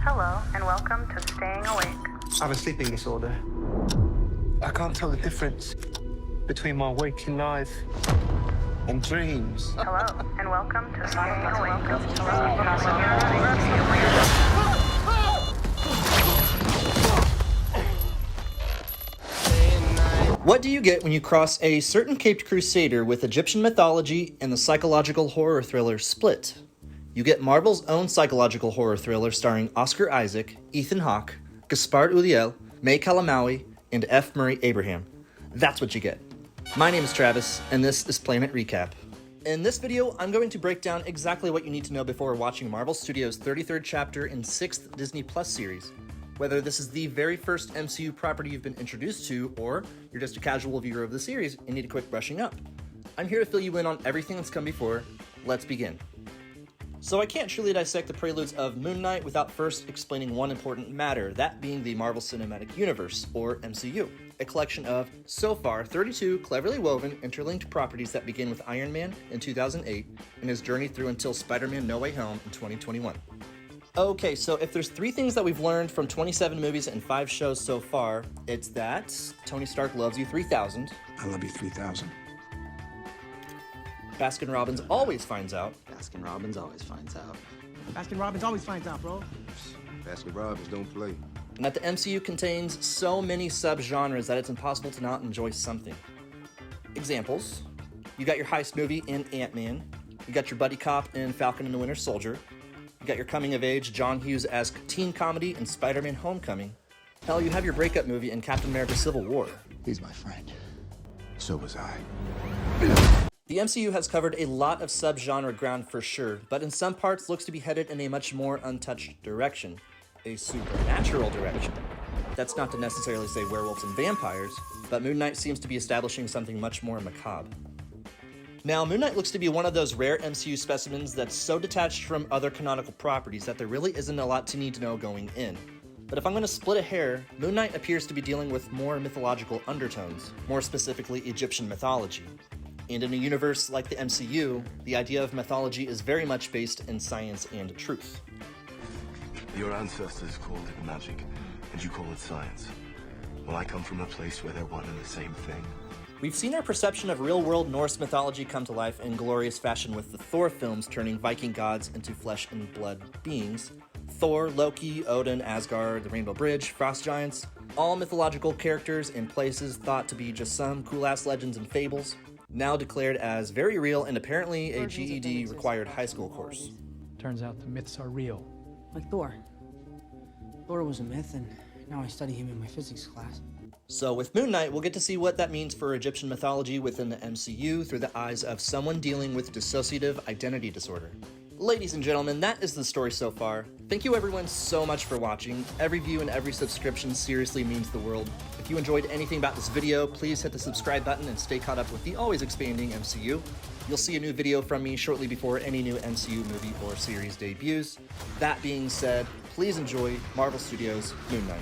Hello, and welcome to Staying Awake. I have a sleeping disorder. I can't tell the difference between my waking life and dreams. Hello, and welcome to Staying Awake. What do you get when you cross a certain caped crusader with Egyptian mythology and the psychological horror thriller Split? You get Marvel's own psychological horror thriller starring Oscar Isaac, Ethan Hawke, Gaspard Ulliel, May Calamawy, and F. Murray Abraham. That's what you get. My name is Travis, and this is Planet Recap. In this video, I'm going to break down exactly what you need to know before watching Marvel Studios' 33rd chapter in 6th Disney Plus series. Whether this is the very first MCU property you've been introduced to, or you're just a casual viewer of the series and need a quick brushing up. I'm here to fill you in on everything that's come before. Let's begin. So I can't truly dissect the preludes of Moon Knight without first explaining one important matter, that being the Marvel Cinematic Universe, or MCU, a collection of, so far, 32 cleverly woven, interlinked properties that begin with Iron Man in 2008 and his journey through until Spider-Man No Way Home in 2021. Okay, so if there's 3 things that we've learned from 27 movies and 5 shows so far, it's that Tony Stark loves you 3000. I love you 3000. Baskin Robbins always finds out. Baskin Robbins always finds out. Baskin Robbins always finds out, bro. Baskin Robbins don't play. And that the MCU contains so many subgenres that it's impossible to not enjoy something. Examples: you got your heist movie in Ant-Man, you got your buddy cop in Falcon and the Winter Soldier, you got your coming-of-age John Hughes-esque teen comedy in Spider-Man Homecoming. Hell, you have your breakup movie in Captain America Civil War. He's my friend. So was I. The MCU has covered a lot of subgenre ground for sure, but in some parts looks to be headed in a much more untouched direction, a supernatural direction. That's not to necessarily say werewolves and vampires, but Moon Knight seems to be establishing something much more macabre. Now, Moon Knight looks to be one of those rare MCU specimens that's so detached from other canonical properties that there really isn't a lot to need to know going in. But if I'm going to split a hair, Moon Knight appears to be dealing with more mythological undertones, more specifically Egyptian mythology. And in a universe like the MCU, the idea of mythology is very much based in science and truth. Your ancestors called it magic, and you call it science. Well, I come from a place where they're one and the same thing. We've seen our perception of real-world Norse mythology come to life in glorious fashion with the Thor films turning Viking gods into flesh and blood beings. Thor, Loki, Odin, Asgard, the Rainbow Bridge, Frost Giants, all mythological characters in places thought to be just some cool-ass legends and fables, now declared as very real and apparently a GED required high school course. Turns out the myths are real. Like Thor. Thor was a myth, and now I study him in my physics class. So with Moon Knight, we'll get to see what that means for Egyptian mythology within the MCU through the eyes of someone dealing with dissociative identity disorder. Ladies and gentlemen, that is the story so far. Thank you everyone so much for watching. Every view and every subscription seriously means the world. If you enjoyed anything about this video, please hit the subscribe button and stay caught up with the always expanding MCU. You'll see a new video from me shortly before any new MCU movie or series debuts. That being said, please enjoy Marvel Studios' Moon Knight.